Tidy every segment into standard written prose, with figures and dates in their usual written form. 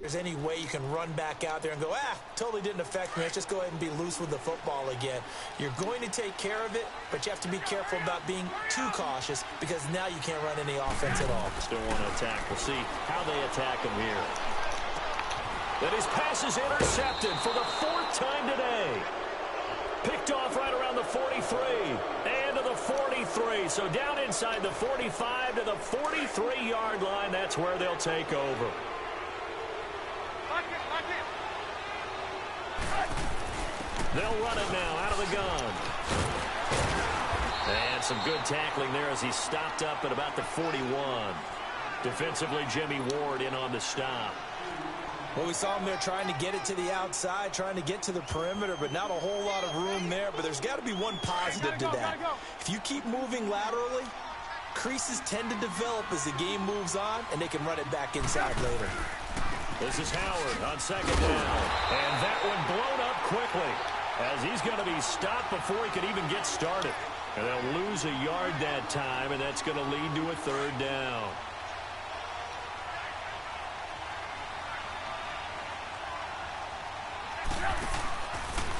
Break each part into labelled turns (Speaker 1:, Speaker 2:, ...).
Speaker 1: there's any way you can run back out there and go, totally didn't affect me. Let's just go ahead and be loose with the football again. You're going to take care of it, but you have to be careful about being too cautious because now you can't run any offense at all.
Speaker 2: Still want to attack. We'll see how they attack him here. That his pass is intercepted for the 4th time today. Picked off right around the 43 and to the 43. So down inside the 45 to the 43-yard line. That's where they'll take over. They'll run it now out of the gun. And some good tackling there as he stopped up at about the 41. Defensively, Jimmy Ward in on the stop.
Speaker 1: Well, we saw him there trying to get it to the outside, trying to get to the perimeter, but not a whole lot of room there. But there's got to be one positive to that. If you keep moving laterally, creases tend to develop as the game moves on, and they can run it back inside later.
Speaker 2: This is Howard on 2nd down. And that one blown up quickly as he's going to be stopped before he could even get started. And they'll lose a yard that time, and that's going to lead to a 3rd down.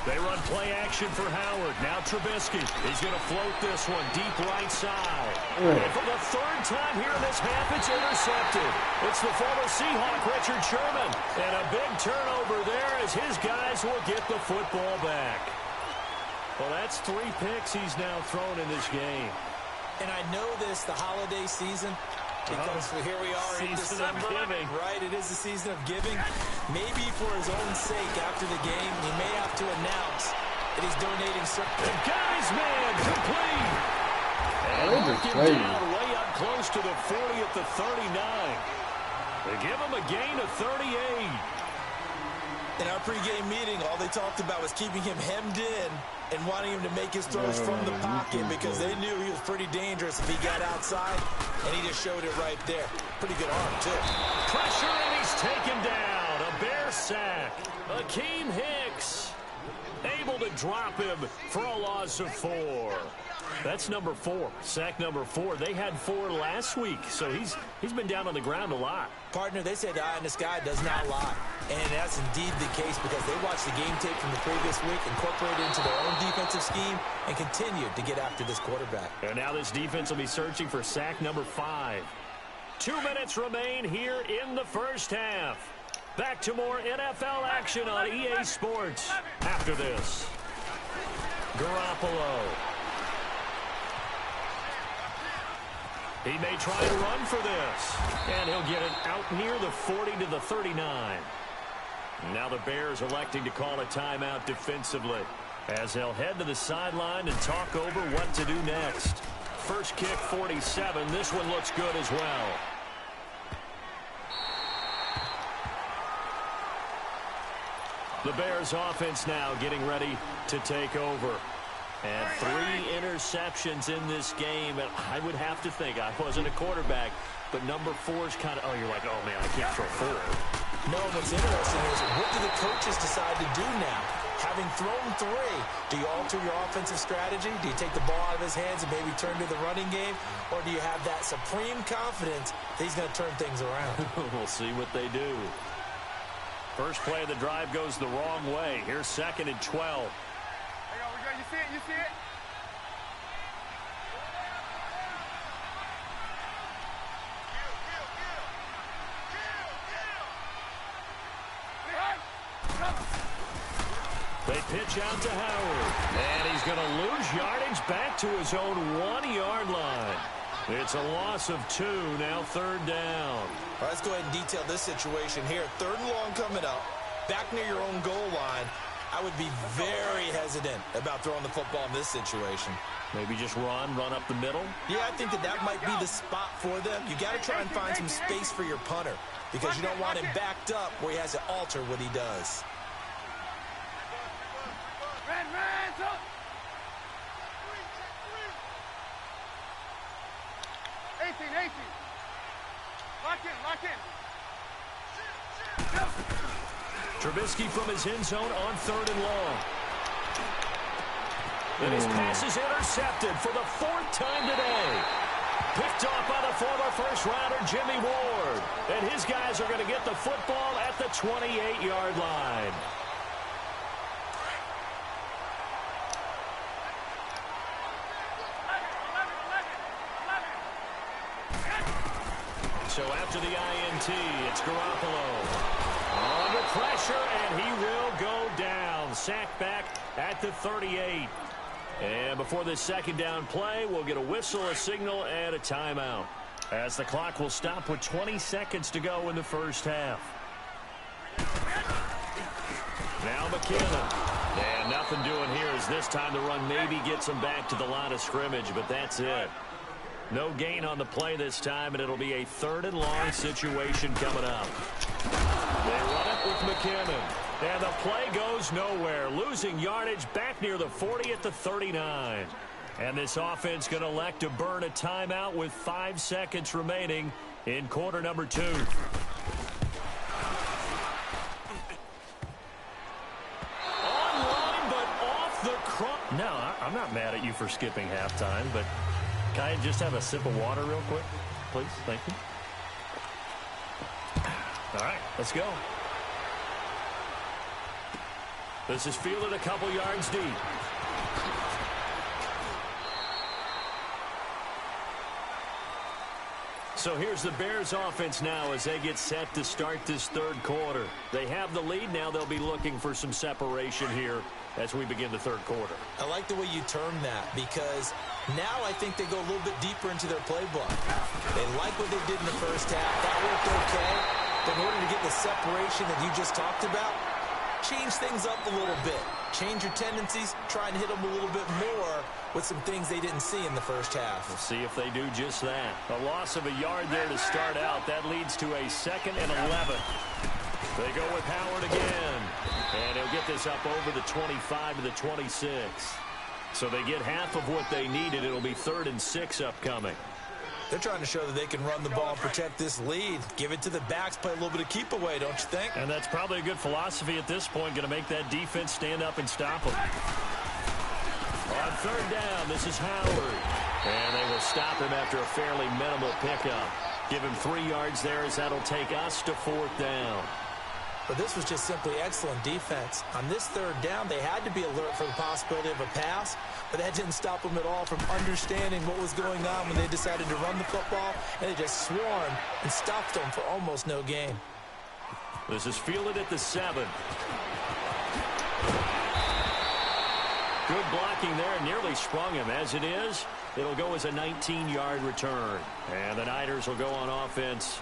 Speaker 2: They run play action for Howard. Now Trubisky. He's going to float this one deep right side. And for the 3rd time here in this half, it's intercepted. It's the former Seahawk, Richard Sherman. And a big turnover there as his guys will get the football back. Well, that's 3 picks he's now thrown in this game.
Speaker 1: And I know this, the holiday season, because here we are in December, right? It is the season of giving. Maybe for his own sake, after the game, he may have to announce that he's donating something.
Speaker 2: The guy's man, complete. And mark him down way up close to the 40 at the 39. They give him a gain of 38.
Speaker 1: In our pregame meeting, all they talked about was keeping him hemmed in and wanting him to make his throws from the pocket because they knew he was pretty dangerous if he got outside, and he just showed it right there. Pretty good arm, too.
Speaker 2: Pressure, and he's taken down. A Bear sack. Akeem Hicks able to drop him for a loss of 4. That's number 4. Sack number 4. They had 4 last week, so he's been down on the ground a lot.
Speaker 1: Partner, they say the eye in the sky does not lie. And that's indeed the case because they watched the game tape from the previous week, incorporated into their own defensive scheme, and continued to get after this quarterback.
Speaker 2: And now this defense will be searching for sack number 5. 2 minutes remain here in the first half. Back to more NFL action on EA Sports after this. Garoppolo. He may try to run for this. And he'll get it out near the 40 to the 39. Now the Bears electing to call a timeout defensively as they'll head to the sideline and talk over what to do next. First kick, 47. This one looks good as well. The Bears offense now getting ready to take over. And 3 interceptions in this game. And I would have to think, I wasn't a quarterback, but number 4 is kind of, you're like, oh, man, I can't throw 4.
Speaker 1: No, what's interesting is what do the coaches decide to do now? Having thrown 3, do you alter your offensive strategy? Do you take the ball out of his hands and maybe turn to the running game? Or do you have that supreme confidence that he's going to turn things around?
Speaker 2: We'll see what they do. First play of the drive goes the wrong way. Here's 2nd and 12.
Speaker 3: You see it? You see it?
Speaker 2: They pitch out to Howard. And he's going to lose yardage back to his own 1-yard line. It's a loss of 2, now 3rd down.
Speaker 1: All right, let's go ahead and detail this situation here. 3rd and long coming up, back near your own goal line. I would be very hesitant about throwing the football in this situation.
Speaker 2: Maybe just run up the middle?
Speaker 1: Yeah, I think that might be the spot for them. You got to try and find some space for your punter because you don't want him backed up where he has to alter what he does.
Speaker 3: Run, 18. Lock in.
Speaker 2: Trubisky from his end zone on 3rd and long. And his pass is intercepted for the 4th time today. Picked off by the former first-rounder Jimmy Ward. And his guys are going to get the football at the 28-yard line. So after the INT, it's Garoppolo. Under pressure, and he will go down. Sacked back at the 38. And before this second down play, we'll get a whistle, a signal, and a timeout, as the clock will stop with 20 seconds to go in the first half. Now McKinnon. And nothing doing here as this time the run maybe gets him back to the line of scrimmage, but that's it. No gain on the play this time, and it'll be a 3rd and long situation coming up. They run it with McKinnon. And the play goes nowhere. Losing yardage back near the 40 at the 39. And this offense going to elect to burn a timeout with 5 seconds remaining in quarter number 2. Online, but off the crop. No, I'm not mad at you for skipping halftime, but can I just have a sip of water real quick, please? Thank you. All right, let's go. This is fielded a couple yards deep. So here's the Bears offense now as they get set to start this 3rd quarter. They have the lead. Now they'll be looking for some separation here as we begin the 3rd quarter.
Speaker 1: I like the way you term that, because now I think they go a little bit deeper into their playbook. They like what they did in the first half. That worked okay. But in order to get the separation that you just talked about, change things up a little bit. Change your tendencies. Try and hit them a little bit more with some things they didn't see in the first half.
Speaker 2: We'll see if they do just that. A loss of a yard there to start out. That leads to a 2nd and 11. They go with Howard again. And he'll get this up over the 25 to the 26. So they get half of what they needed. It'll be 3rd and 6 upcoming.
Speaker 1: They're trying to show that they can run the ball and protect this lead. Give it to the backs, play a little bit of keep away, don't you think?
Speaker 2: And that's probably a good philosophy at this point, going to make that defense stand up and stop them. On 3rd down, this is Howard. And they will stop him after a fairly minimal pickup. Give him 3 yards there as that'll take us to 4th down.
Speaker 1: But this was just simply excellent defense. On this 3rd down, they had to be alert for the possibility of a pass, but that didn't stop them at all from understanding what was going on when they decided to run the football, and they just swarmed and stopped them for almost no gain.
Speaker 2: This is fielded at the 7. Good blocking there, nearly sprung him. As it is, it'll go as a 19-yard return. And the Niners will go on offense,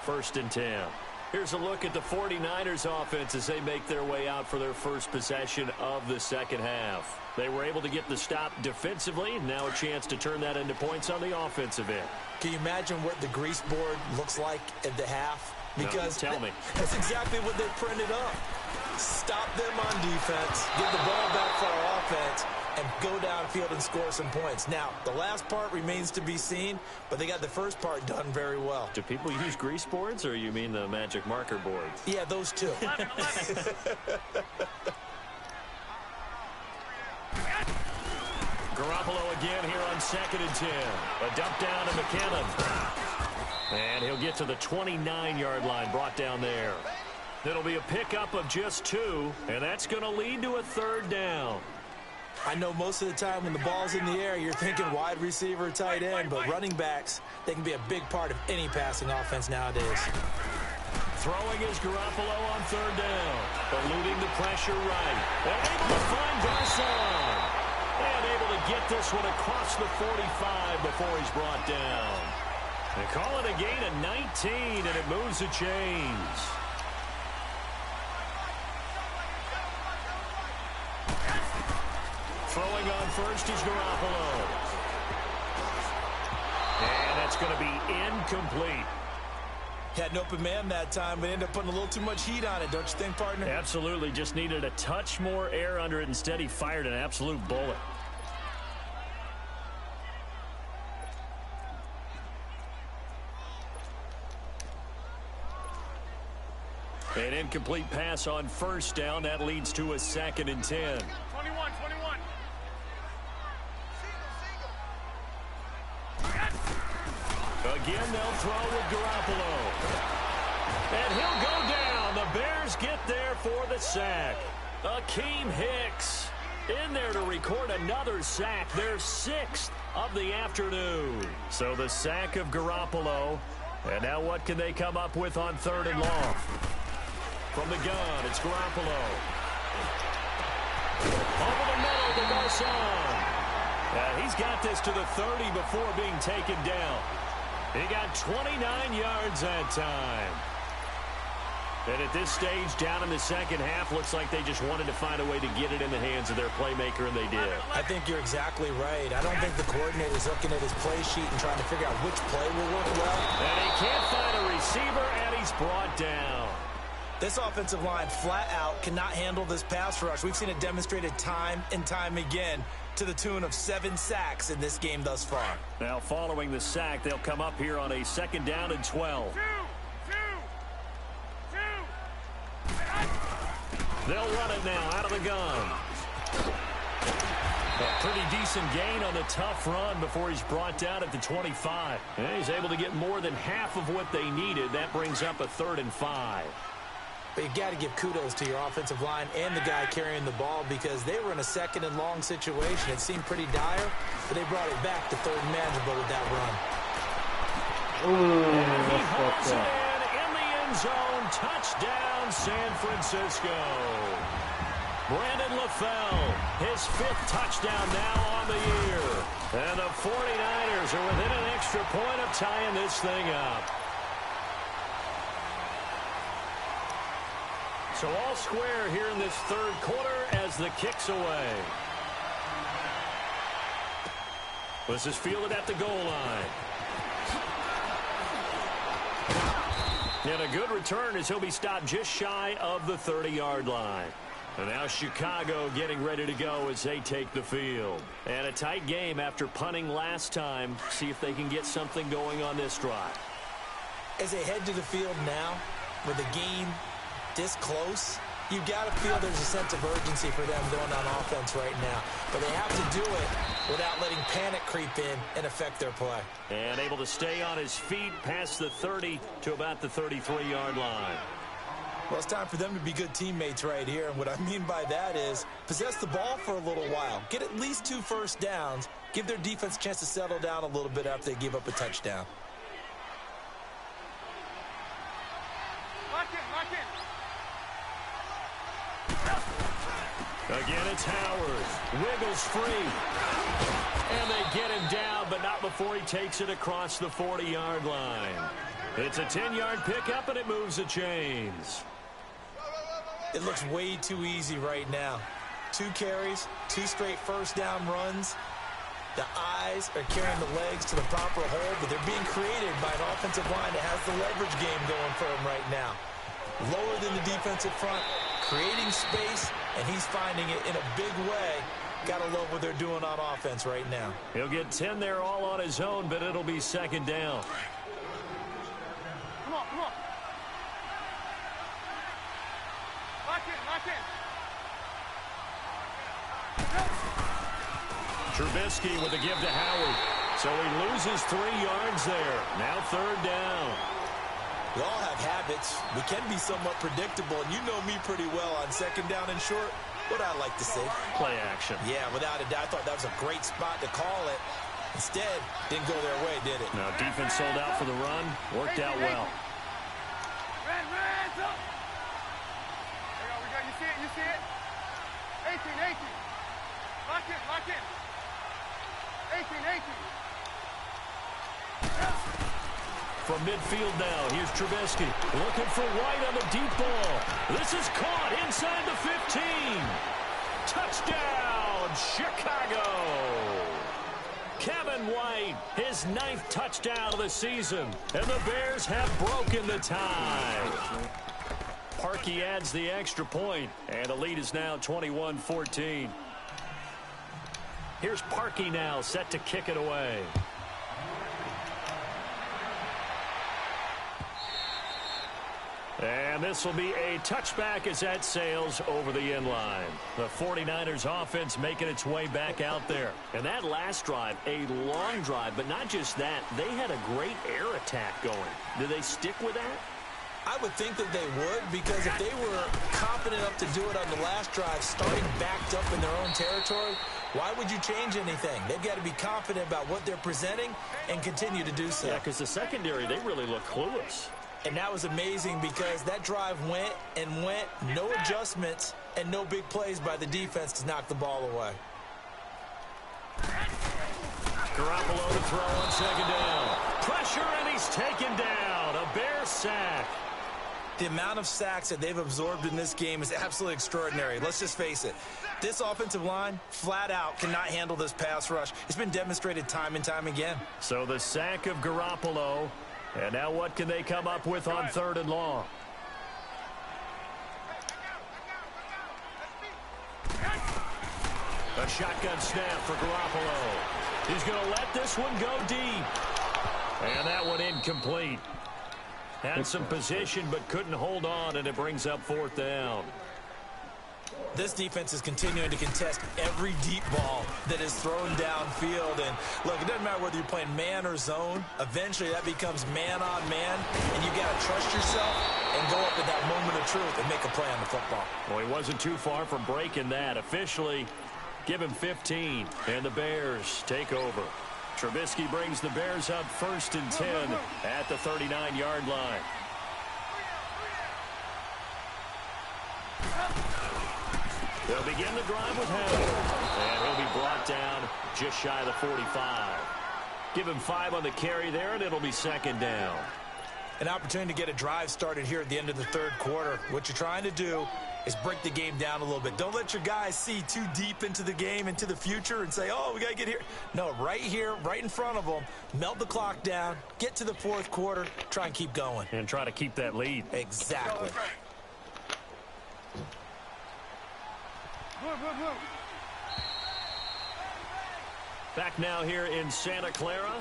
Speaker 2: 1st and 10. Here's a look at the 49ers offense as they make their way out for their first possession of the second half. They were able to get the stop defensively. Now a chance to turn that into points on the offensive end.
Speaker 1: Can you imagine what the grease board looks like at the half? Because
Speaker 2: no, tell me.
Speaker 1: That's exactly what they printed up. Stop them on defense, get the ball back for our offense, and go downfield and score some points. Now, the last part remains to be seen, but they got the first part done very well.
Speaker 2: Do people use grease boards, or you mean the magic marker boards?
Speaker 1: Yeah, those two.
Speaker 3: 11.
Speaker 2: Garoppolo again here on 2nd and 10. A dump down to McKinnon. And he'll get to the 29-yard line, brought down there. It'll be a pickup of just 2, and that's going to lead to a 3rd down.
Speaker 1: I know most of the time when the ball's in the air, you're thinking wide receiver, tight end, but running backs, they can be a big part of any passing offense nowadays.
Speaker 2: Throwing is Garoppolo on 3rd down, eluding the pressure right. And able to find Garcon. And able to get this one across the 45 before he's brought down. They call it a gain of 19, and it moves the chains. Throwing on first is Garoppolo. And that's going to be incomplete.
Speaker 1: Had an open man that time, but ended up putting a little too much heat on it, don't you think, partner?
Speaker 2: Absolutely. Just needed a touch more air under it. Instead, he fired an absolute bullet. An incomplete pass on 1st down. That leads to a 2nd and 10.
Speaker 3: 21.
Speaker 2: Again, they'll throw with Garoppolo. for the sack. Akeem Hicks in there to record another sack, their 6th of the afternoon. So the sack of Garoppolo. And now what can they come up with on 3rd and long? From the gun, it's Garoppolo. Over the middle to Garcon. He's got this to the 30 before being taken down. He got 29 yards that time. And at this stage, down in the second half, looks like they just wanted to find a way to get it in the hands of their playmaker, and they did.
Speaker 1: I think you're exactly right. I don't think the coordinator's looking at his play sheet and trying to figure out which play will work well.
Speaker 2: And he can't find a receiver, and he's brought down.
Speaker 1: This offensive line flat out cannot handle this pass rush. We've seen it demonstrated time and time again to the tune of 7 sacks in this game thus far.
Speaker 2: Now following the sack, they'll come up here on a 2nd down and 12. They'll run it now out of the gun. A pretty decent gain on the tough run before he's brought down at the 25. And he's able to get more than half of what they needed. That brings up a 3rd and 5.
Speaker 1: But you've got to give kudos to your offensive line and the guy carrying the ball because they were in a 2nd and long situation. It seemed pretty dire, but they brought it back to 3rd and manageable with that run.
Speaker 2: And he hauls it in the end zone. Touchdown, San Francisco. Brandon LaFell, his 5th touchdown now on the year. And the 49ers are within an extra point of tying this thing up. So all square here in this 3rd quarter as the kick's away. This is fielded at the goal line. And a good return as he'll be stopped just shy of the 30-yard line. And now Chicago getting ready to go as they take the field. And a tight game after punting last time. See if they can get something going on this drive.
Speaker 1: As they head to the field now, with the game this close, you got to feel there's a sense of urgency for them going on offense right now. But they have to do it without letting panic creep in and affect their play.
Speaker 2: And able to stay on his feet past the 30 to about the 33-yard line.
Speaker 1: Well, it's time for them to be good teammates right here. And what I mean by that is possess the ball for a little while. Get at least 2 first downs. Give their defense a chance to settle down a little bit after they give up a touchdown.
Speaker 3: Lock in.
Speaker 2: Again, it's Howard. Wiggles free. And they get him down, but not before he takes it across the 40-yard line. It's a 10-yard pickup, and it moves the chains.
Speaker 1: It looks way too easy right now. 2 carries, 2 straight first down runs. The eyes are carrying the legs to the proper hold, but they're being created by an offensive line that has the leverage game going for them right now. Lower than the defensive front, creating space, and he's finding it in a big way. Got to love what they're doing on offense right now.
Speaker 2: He'll get 10 there all on his own, but it'll be 2nd down.
Speaker 3: Come on. Lock in.
Speaker 2: Trubisky with a give to Howard. So he loses 3 yards there. Now 3rd down.
Speaker 1: We all have habits. We can be somewhat predictable, and you know me pretty well on 2nd down and short. What I like to see.
Speaker 2: Play action.
Speaker 1: Yeah, without a doubt. I thought that was a great spot to call it. Instead, didn't go their way, did it?
Speaker 2: Now defense sold out for the run. Worked out well.
Speaker 3: Ran, so. There we go. You see it? 18. Lock in. 18.
Speaker 2: From midfield now, here's Trubisky looking for White on the deep ball. This is caught inside the 15. Touchdown, Chicago. Kevin White, his 9th touchdown of the season, and the Bears have broken the tie. Parkey adds the extra point, and the lead is now 21-14. Here's Parkey now, set to kick it away. And this will be a touchback as that sails over the end line. The 49ers offense making its way back out there. And that last drive, a long drive, but not just that. They had a great air attack going. Do they stick with that?
Speaker 1: I would think that they would, because if they were confident enough to do it on the last drive, starting backed up in their own territory, why would you change anything? They've got to be confident about what they're presenting and continue to do so.
Speaker 2: Yeah, because the secondary, they really look clueless.
Speaker 1: And that was amazing because that drive went and went, no adjustments and no big plays by the defense to knock the ball away.
Speaker 2: Garoppolo to throw on second down. Pressure, and he's taken down. A Bears sack.
Speaker 1: The amount of sacks that they've absorbed in this game is absolutely extraordinary. Let's just face it. This offensive line, flat out, cannot handle this pass rush. It's been demonstrated time and time again.
Speaker 2: So the sack of Garoppolo. And now what can they come up with on 3rd and long? A shotgun snap for Garoppolo. He's going to let this one go deep. And that one incomplete. Had some position but couldn't hold on, and it brings up 4th down.
Speaker 1: This defense is continuing to contest every deep ball that is thrown downfield. And look, it doesn't matter whether you're playing man or zone. Eventually that becomes man on man, and you got to trust yourself and go up at that moment of truth and make a play on the football.
Speaker 2: Well, he wasn't too far from breaking that. Officially, give him 15, and the Bears take over. Trubisky brings the Bears up 1st and 10 at the 39-yard line. They'll begin the drive with Howard, and he'll be brought down just shy of the 45. Give him 5 on the carry there, and it'll be 2nd down.
Speaker 1: An opportunity to get a drive started here at the end of the 3rd quarter. What you're trying to do is break the game down a little bit. Don't let your guys see too deep into the game, into the future, and say, oh, we got to get here. No, right here, right in front of them, melt the clock down, get to the 4th quarter, try and keep going.
Speaker 2: And try to keep that lead.
Speaker 1: Exactly.
Speaker 2: Back now here in Santa Clara.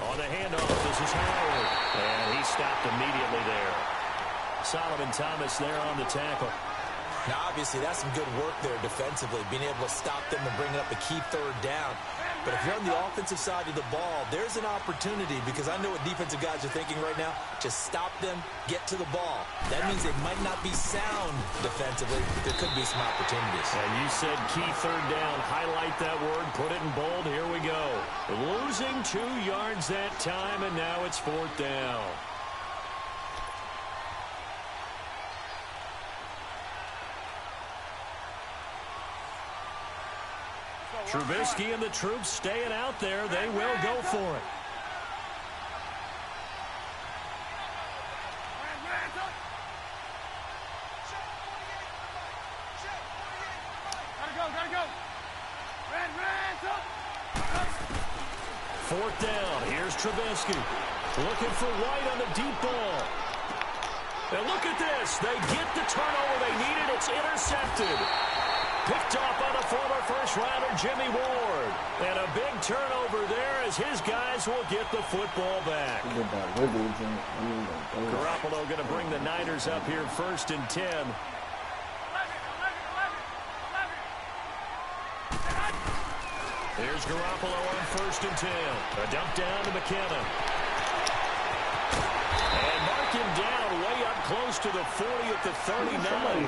Speaker 2: On the handoff, this is Howard. And he stopped immediately there. Solomon Thomas there on the tackle.
Speaker 1: Now, obviously, that's some good work there defensively, being able to stop them and bring up a key 3rd down. But if you're on the offensive side of the ball, there's an opportunity, because I know what defensive guys are thinking right now. Just stop them, get to the ball. That means they might not be sound defensively, but there could be some opportunities.
Speaker 2: And you said key 3rd down. Highlight that word, put it in bold. Here we go. Losing 2 yards that time, and now it's 4th down. Trubisky and the troops staying out there. They will go for it.
Speaker 3: Gotta go.
Speaker 2: Fourth down. Here's Trubisky. Looking for White on the deep ball. And look at this. They get the turnover they needed. It's intercepted. Picked off by the former first-rounder Jimmy Ward. And a big turnover there as his guys will get the football back. Garoppolo going to bring the Niners up here 1st and 10. Here's Garoppolo on 1st and 10. A dump down to McKenna. And mark him down way up close to the 40 at the 39.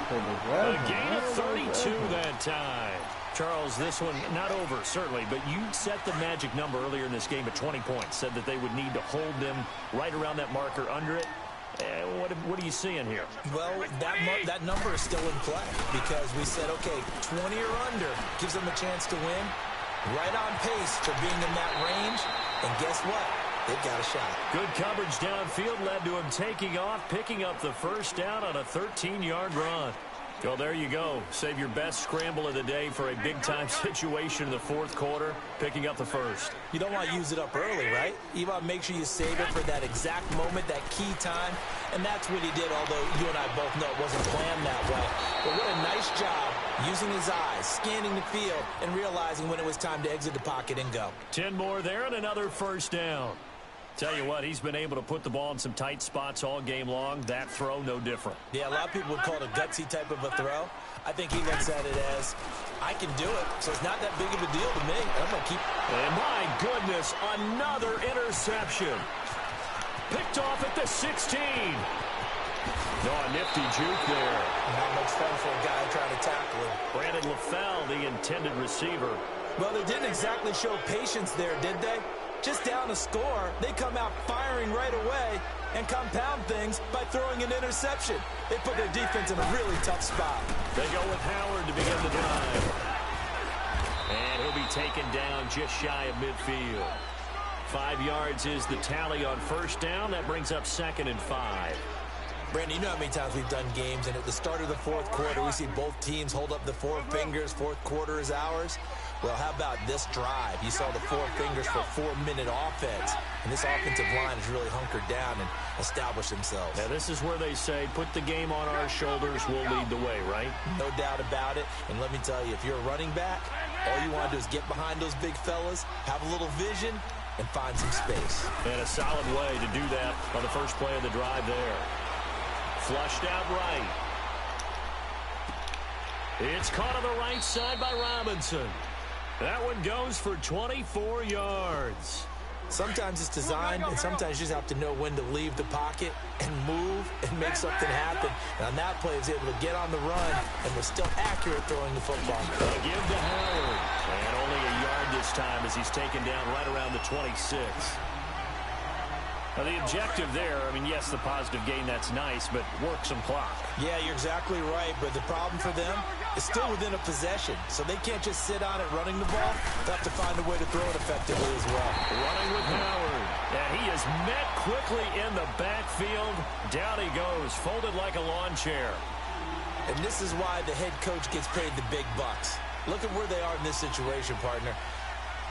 Speaker 2: A gain of 32 that time. Charles, this one not over, certainly, but you set the magic number earlier in this game at 20 points. Said that they would need to hold them right around that marker under it. What are you seeing here?
Speaker 1: Well, that number is still in play because we said, okay, 20 or under gives them a chance to win. Right on pace for being in that range. And guess what? They've got a shot.
Speaker 2: Good coverage downfield led to him taking off, picking up the first down on a 13-yard run. Well, there you go. Save your best scramble of the day for a big-time situation in the 4th quarter, picking up the first.
Speaker 1: You don't want to use it up early, right? You want to make sure you save it for that exact moment, that key time. And that's what he did, although you and I both know it wasn't planned that way. But what a nice job using his eyes, scanning the field, and realizing when it was time to exit the pocket and go.
Speaker 2: 10 more there and another first down. Tell you what, he's been able to put the ball in some tight spots all game long. That throw, no different.
Speaker 1: Yeah, a lot of people would call it a gutsy type of a throw. I think he looks at it as, I can do it, so it's not that big of a deal to me. I'm going to keep...
Speaker 2: And my goodness, another interception. Picked off at the 16. No, a nifty juke there.
Speaker 1: Not much fun for a guy trying to tackle him.
Speaker 2: Brandon LaFell, the intended receiver.
Speaker 1: Well, they didn't exactly show patience there, did they? Just down a score, they come out firing right away and compound things by throwing an interception. They put their defense in a really tough spot.
Speaker 2: They go with Howard to begin the drive. And he'll be taken down just shy of midfield. 5 yards is the tally on first down. That brings up 2nd and 5.
Speaker 1: Brandon, you know how many times we've done games, and at the start of the fourth quarter, we see both teams hold up the 4 fingers, fourth quarter is ours. Well, how about this drive? You saw the 4 fingers for 4-minute offense, and this offensive line has really hunkered down and established themselves.
Speaker 2: Now, this is where they say, put the game on our shoulders, we'll lead the way, right?
Speaker 1: No doubt about it, and let me tell you, if you're a running back, all you want to do is get behind those big fellas, have a little vision, and find some space.
Speaker 2: And a solid way to do that on the first play of the drive there. Flushed out right. It's caught on the right side by Robinson. That one goes for 24 yards.
Speaker 1: Sometimes it's designed, and sometimes you just have to know when to leave the pocket and move and make something happen. And on that play, he was able to get on the run and was still accurate throwing the football.
Speaker 2: They'll give to Howard. And only a yard this time as he's taken down right around the 26. Now, the objective there, I mean, yes, the positive gain, that's nice, but work some clock.
Speaker 1: Yeah, you're exactly right, but the problem for them is still within a possession, so they can't just sit on it running the ball. They'll have to find a way to throw it effectively as well.
Speaker 2: Running with Howard, and he is met quickly in the backfield. Down he goes, folded like a lawn chair.
Speaker 1: And this is why the head coach gets paid the big bucks. Look at where they are in this situation, partner.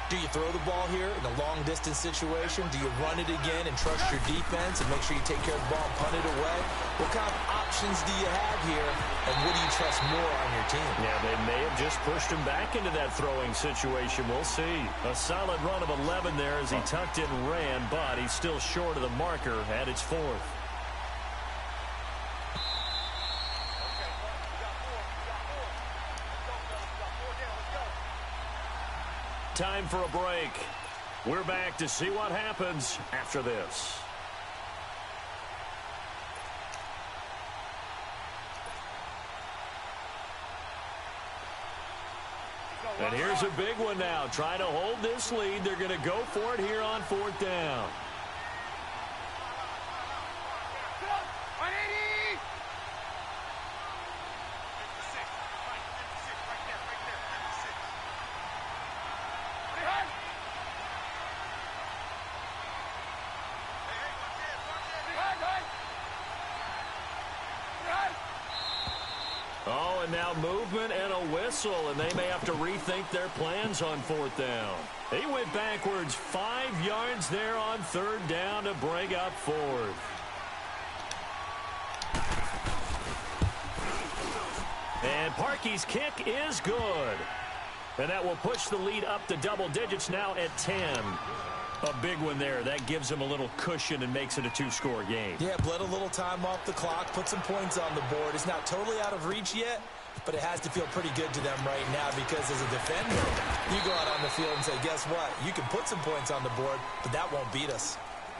Speaker 1: Do you throw the ball here in a long-distance situation? Do you run it again and trust your defense and make sure you take care of the ball and punt it away? What kind of options do you have here, and what do you trust more on your team?
Speaker 2: Yeah, they may have just pushed him back into that throwing situation. We'll see. A solid run of 11 there as he tucked it and ran, but he's still short of the marker at its 4th. Time for a break. We're back to see what happens after this. And here's a big one now. Trying to hold this lead. They're going to go for it here on 4th down. Oh, and now movement and a whistle, and they may have to rethink their plans on 4th down. He went backwards 5 yards there on 3rd down to bring up 4th. And Parkey's kick is good. And that will push the lead up to double digits now at 10. A big one there. That gives him a little cushion and makes it a 2-score game.
Speaker 1: Yeah, bled a little time off the clock, put some points on the board. It's not totally out of reach yet, but it has to feel pretty good to them right now because as a defender, you go out on the field and say, guess what? You can put some points on the board, but that won't beat us.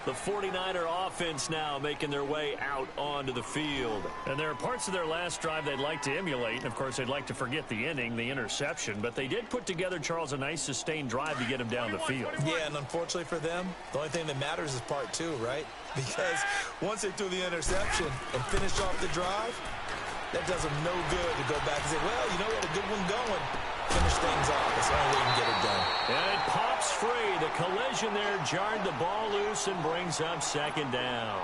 Speaker 2: The 49er offense now making their way out onto the field. And there are parts of their last drive they'd like to emulate. And, of course, they'd like to forget the inning, the interception. But they did put together, Charles, a nice sustained drive to get him down the field.
Speaker 1: Yeah, and unfortunately for them, the only thing that matters is part 2, right? Because once they threw the interception and finished off the drive, that does them no good to go back and say, well, you know what, a good one going. Finish things off. That's the only way you can get it done.
Speaker 2: And it pops free. The collision there jarred the ball loose and brings up 2nd down.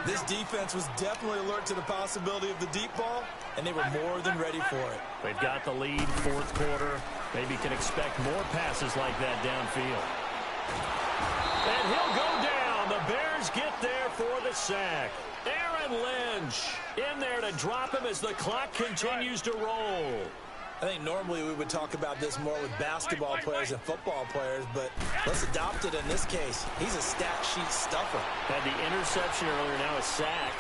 Speaker 1: This defense was definitely alert to the possibility of the deep ball, and they were more than ready for it.
Speaker 2: They've got the lead, 4th quarter. Maybe can expect more passes like that downfield. And he'll go down. And the Bears get there for the sack. Aaron Lynch in there to drop him as the clock continues to roll.
Speaker 1: I think normally we would talk about this more with basketball players and football players, but let's adopt it in this case. He's a stat sheet stuffer.
Speaker 2: Had the interception earlier, now a sack.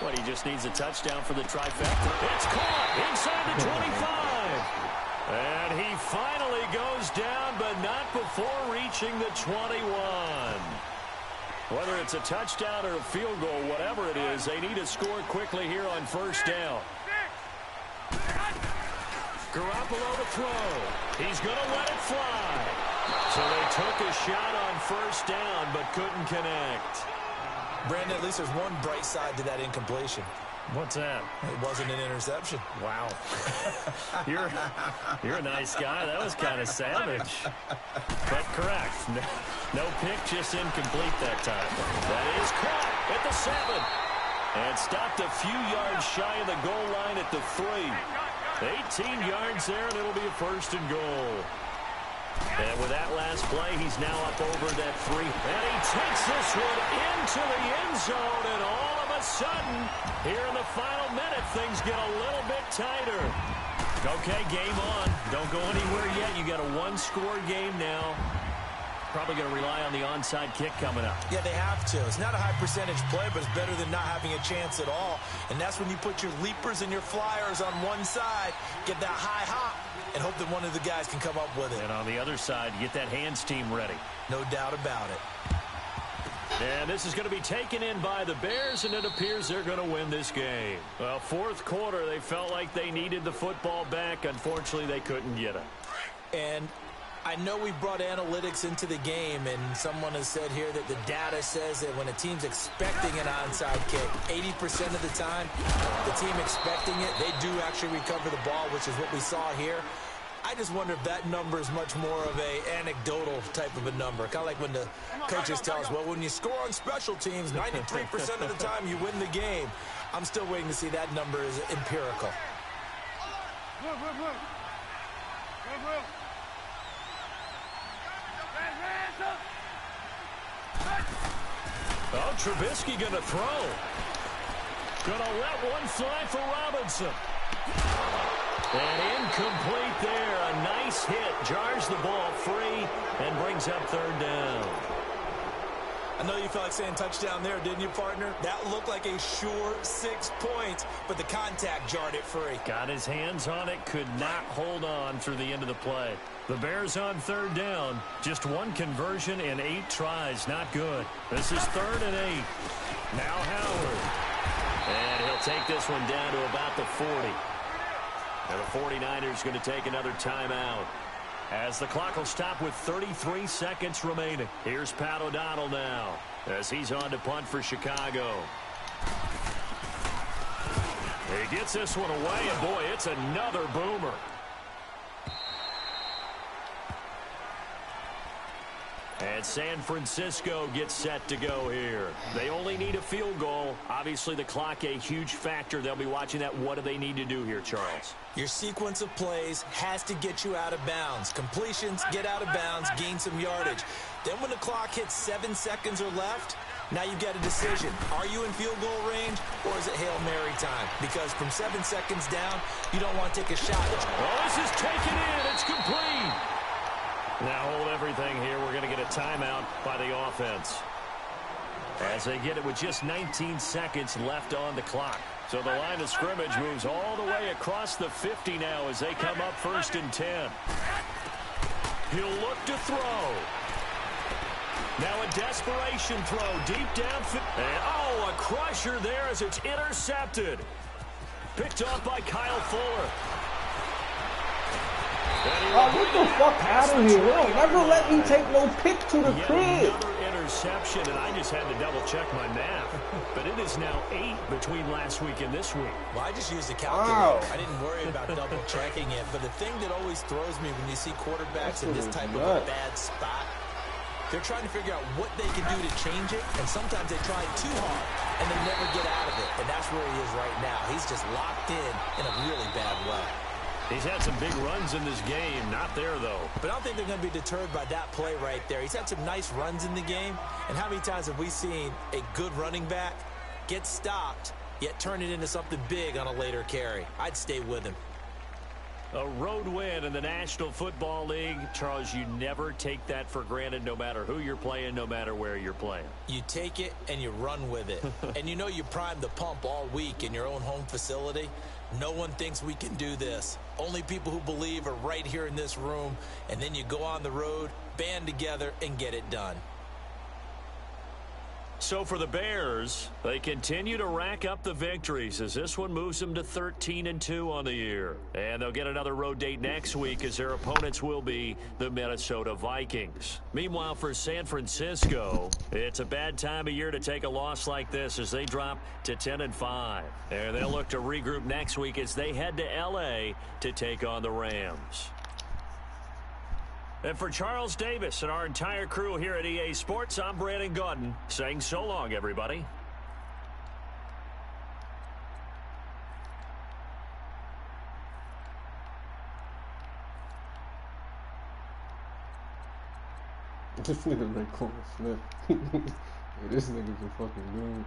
Speaker 2: What, he just needs a touchdown for the trifecta. It's caught inside the 25. And he finally goes down, but not before reaching the 21. Whether it's a touchdown or a field goal, whatever it is, they need to score quickly here on first down. Garoppolo to throw. He's going to let it fly. So they took a shot on first down, but couldn't connect.
Speaker 1: Brandon, at least there's one bright side to that incompletion.
Speaker 2: What's that?
Speaker 1: It wasn't an interception.
Speaker 2: Wow. You're a nice guy. That was kind of savage. But correct. No pick, just incomplete that time. That is caught at the 7. And stopped a few yards shy of the goal line at the 3. 18 yards there, and it'll be a first and goal. And with that last play, he's now up over that 3. And he takes this one into the end zone, and all of a sudden, here in the final minute, things get a little bit tighter. Okay, game on. Don't go anywhere yet. You got a one-score game now. Probably going to rely on the onside kick coming up.
Speaker 1: Yeah, they have to. It's not a high-percentage play, but it's better than not having a chance at all. And that's when you put your leapers and your flyers on one side, get that high hop, and hope that one of the guys can come up with it.
Speaker 2: And on the other side, get that hands team ready.
Speaker 1: No doubt about it.
Speaker 2: And this is going to be taken in by the Bears, and it appears they're going to win this game. Well, fourth quarter, they felt like they needed the football back. Unfortunately, they couldn't get it.
Speaker 1: And I know we brought analytics into the game, and someone has said here that the data says that when a team's expecting an onside kick, 80% of the time, the team expecting it, they do actually recover the ball, which is what we saw here. I just wonder if that number is much more of a anecdotal type of a number. Kind of like when the coaches tell us, well, when you score on special teams, 93% of the time you win the game. I'm still waiting to see that number is empirical.
Speaker 2: Oh, Trubisky going to throw. Going to let one fly for Robinson. And incomplete there. A nice hit. Jars the ball free and brings up third down.
Speaker 1: I know you felt like saying touchdown there, didn't you, partner? That looked like a sure 6 points, but the contact jarred it free.
Speaker 2: Got his hands on it, could not hold on through the end of the play. The Bears on third down. Just one conversion in 8 tries. Not good. This is 3rd and 8. Now Howard. And he'll take this one down to about the 40. And the 49ers going to take another timeout, as the clock will stop with 33 seconds remaining. Here's Pat O'Donnell now, as he's on to punt for Chicago. He gets this one away, and boy, it's another boomer. And San Francisco gets set to go here. They only need a field goal. Obviously, the clock a huge factor. They'll be watching that. What do they need to do here, Charles?
Speaker 1: Your sequence of plays has to get you out of bounds. Completions, get out of bounds, gain some yardage. Then when the clock hits 7 seconds or left, now you've got a decision. Are you in field goal range, or is it Hail Mary time? Because from 7 seconds down, you don't want to take a shot.
Speaker 2: Oh, this is taken in. It's complete. Now hold everything here. We're going to get a timeout by the offense, as they get it with just 19 seconds left on the clock. So the line of scrimmage moves all the way across the 50 now as they come up 1st and 10. He'll look to throw. Now a desperation throw deep downfield. And oh, a crusher there as it's intercepted. Picked off by Kyle Fuller.
Speaker 4: Oh, get the fuck out of here. They'll never let me take no pick to the crib.
Speaker 2: Another interception, and I just had to double-check my math. But it is now 8 between last week and this week.
Speaker 1: Well, I just used a calculator. I didn't worry about double-checking it. But the thing that always throws me when you see quarterbacks in this type of a bad spot, they're trying to figure out what they can do to change it, and sometimes they try too hard, and they never get out of it. And that's where he is right now. He's just locked in a really bad way.
Speaker 2: He's had some big runs in this game. Not there, though.
Speaker 1: But I don't think they're going to be deterred by that play right there. He's had some nice runs in the game. And how many times have we seen a good running back get stopped, yet turn it into something big on a later carry? I'd stay with him.
Speaker 2: A road win in the National Football League. Charles, you never take that for granted, no matter who you're playing, no matter where you're playing.
Speaker 1: You take it and you run with it. And you know you primed the pump all week in your own home facility. No one thinks we can do this. Only people who believe are right here in this room. And then you go on the road, band together, and get it done.
Speaker 2: So for the Bears, they continue to rack up the victories as this one moves them to 13-2 on the year. And they'll get another road date next week as their opponents will be the Minnesota Vikings. Meanwhile, for San Francisco, it's a bad time of year to take a loss like this as they drop to 10-5. And they'll look to regroup next week as they head to L.A. to take on the Rams. And for Charles Davis and our entire crew here at EA Sports, I'm Brandon Gaudin saying so long, everybody.
Speaker 4: This nigga Ray Cole Smith. Hey, this nigga's a fucking dude.